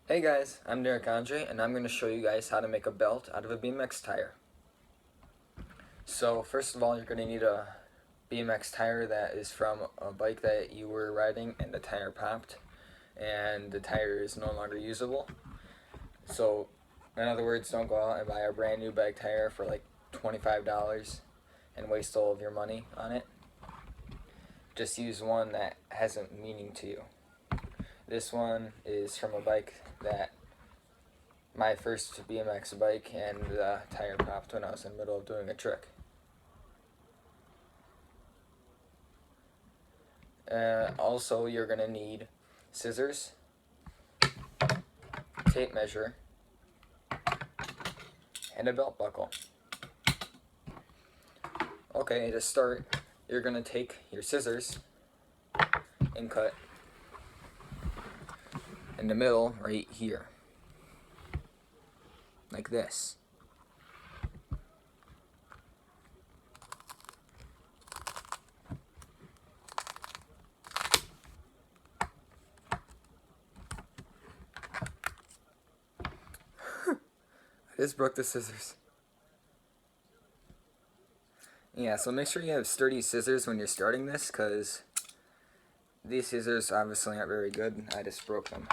Hey guys, I'm Derek Andre, and I'm going to show you guys how to make a belt out of a BMX tire. So first of all, you're going to need a BMX tire that is from a bike that you were riding and the tire popped and the tire is no longer usable. So in other words, don't go out and buy a brand new bike tire for like $25 and waste all of your money on it. Just use one that has a meaning to you. This one is from a bike that my first BMX bike, and the tire popped when I was in the middle of doing a trick. Also, you're going to need scissors, tape measure, and a belt buckle. Okay, to start, you're going to take your scissors and cut in the middle right here, like this. I just broke the scissors. Yeah, so make sure you have sturdy scissors when you're starting this, because these scissors obviously aren't very good. I just broke them.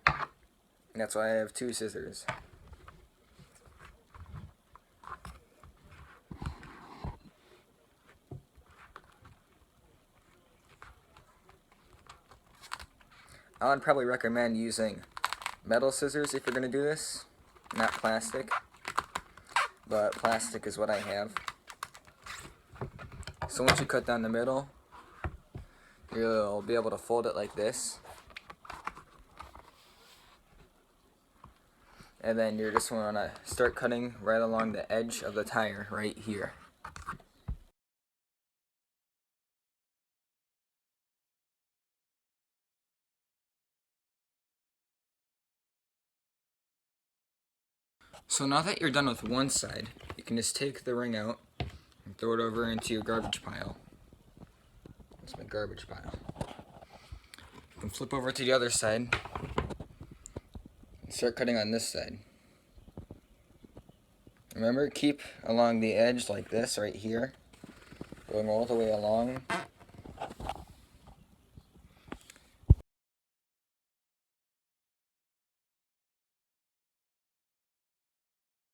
And that's why I have two scissors. I would probably recommend using metal scissors if you're going to do this, not plastic. But plastic is what I have. So once you cut down the middle, you'll be able to fold it like this. And then you're just want to start cutting right along the edge of the tire right here. So now that you're done with one side, you can just take the ring out and throw it over into your garbage pile. That's my garbage pile. You can flip over to the other side and start cutting on this side. Remember, keep along the edge like this right here, going all the way along.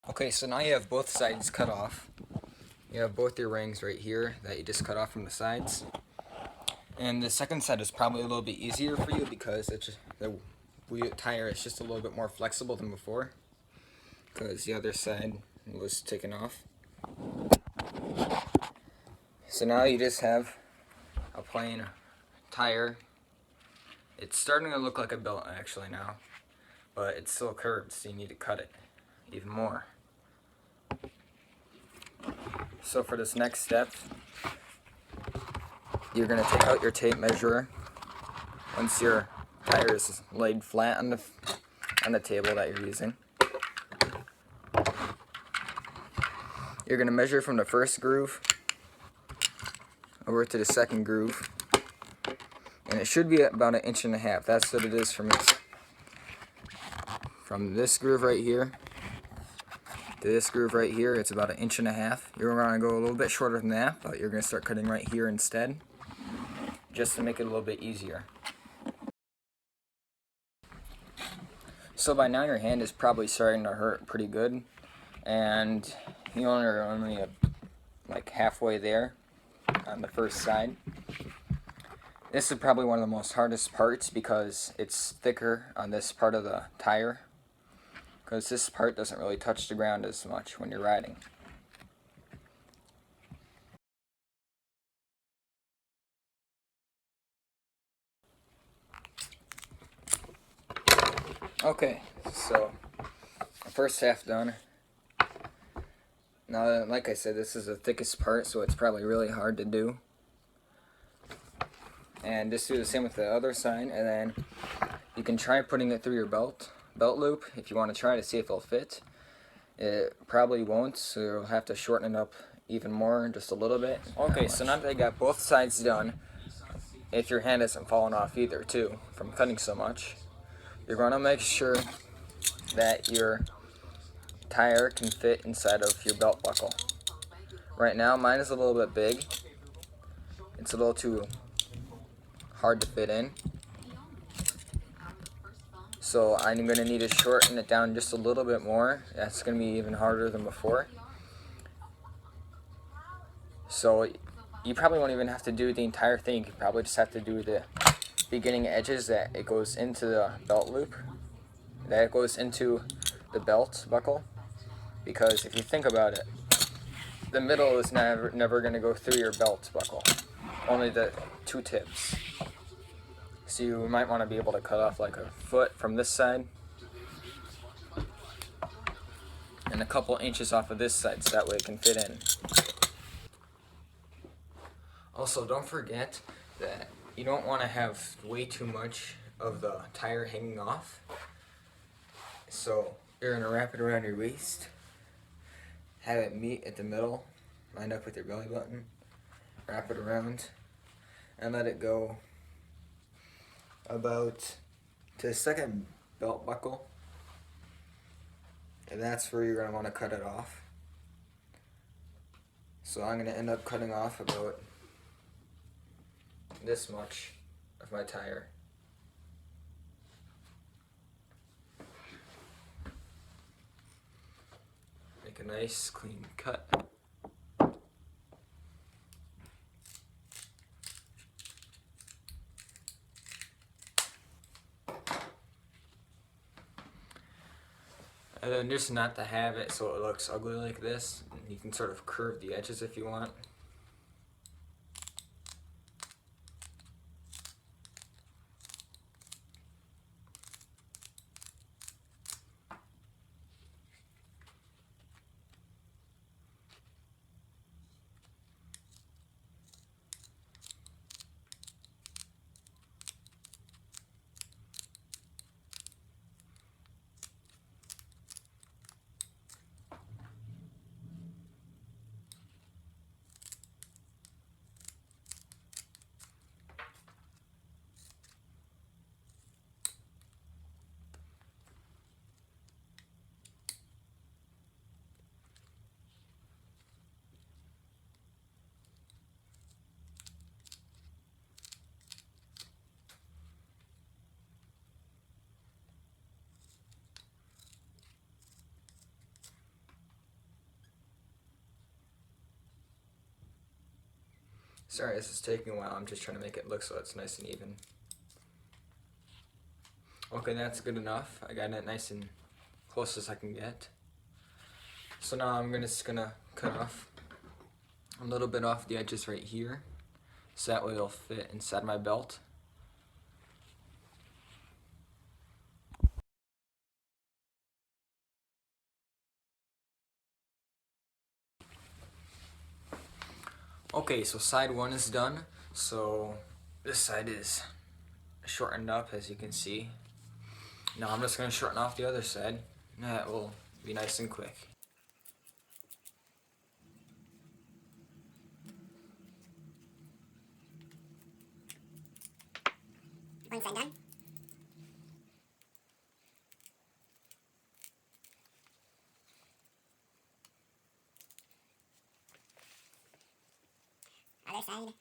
Okay, so now you have both sides cut off. You have both your rings right here that you just cut off from the sides. And the second side is probably a little bit easier for you because it's just, the tire is just a little bit more flexible than before, because the other side was taken off. So now you just have a plain tire. It's starting to look like a belt actually now, but it's still curved, so you need to cut it even more. So for this next step, you're going to take out your tape measure once your tire is laid flat on the table that you're using. You're going to measure from the first groove over to the second groove, and it should be about 1.5 inches. That's what it is for me. From this groove right here to this groove right here, it's about 1.5 inches. You're going to go a little bit shorter than that, but you're going to start cutting right here instead, just to make it a little bit easier. So by now your hand is probably starting to hurt pretty good, and you are only like halfway there on the first side. This is probably one of the most hardest parts because it's thicker on this part of the tire, because this part doesn't really touch the ground as much when you're riding. Okay, so the first half done. Now, like I said, this is the thickest part, so it's probably really hard to do. And just do the same with the other side, and then you can try putting it through your belt loop if you want to try to see if it'll fit. It probably won't, so you'll have to shorten it up even more, just a little bit. Okay, so now that I got both sides done, if your hand isn't falling off either too from cutting so much, you're going to make sure that your tire can fit inside of your belt buckle. Right now mine is a little bit big. It's a little too hard to fit in. So I'm going to need to shorten it down just a little bit more. That's going to be even harder than before. So you probably won't even have to do the entire thing. You probably just have to do the beginning edges that it goes into the belt loop, that it goes into the belt buckle. Because if you think about it, the middle is never going to go through your belt buckle. Only the two tips. So you might want to be able to cut off like a foot from this side and a couple inches off of this side so that way it can fit in. Also, don't forget that you don't want to have way too much of the tire hanging off. So you're going to wrap it around your waist, have it meet at the middle, line up with your belly button, wrap it around, and let it go about to the second belt buckle. And that's where you're going to want to cut it off. So I'm going to end up cutting off about this much of my tire. Make a nice clean cut. And then just not to have it so it looks ugly like this, you can sort of curve the edges if you want. Sorry, this is taking a while. I'm just trying to make it look so it's nice and even. Okay, that's good enough. I got it nice and close as I can get. So now I'm just gonna cut off a little bit off the edges right here, so that way it'll fit inside my belt. Okay, so side one is done. So this side is shortened up, as you can see. Now I'm just gonna shorten off the other side. That will be nice and quick. One side done. Other side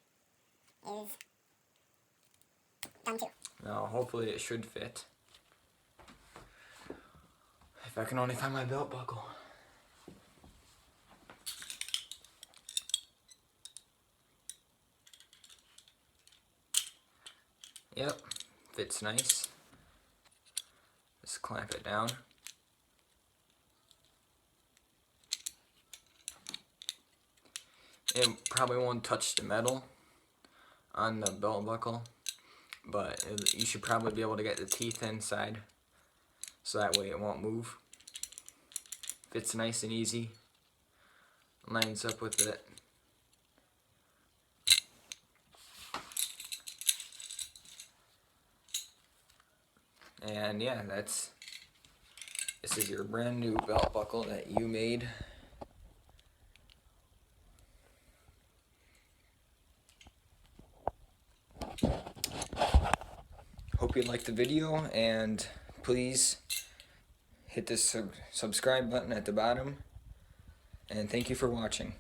is done too. Now hopefully it should fit. If I can only find my belt buckle. Yep, fits nice. Just clamp it down. It probably won't touch the metal on the belt buckle, but you should probably be able to get the teeth inside, so that way it won't move. Fits nice and easy, lines up with it. And yeah, this is your brand new belt buckle that you made. Hope you liked the video, and please hit the subscribe button at the bottom, and thank you for watching.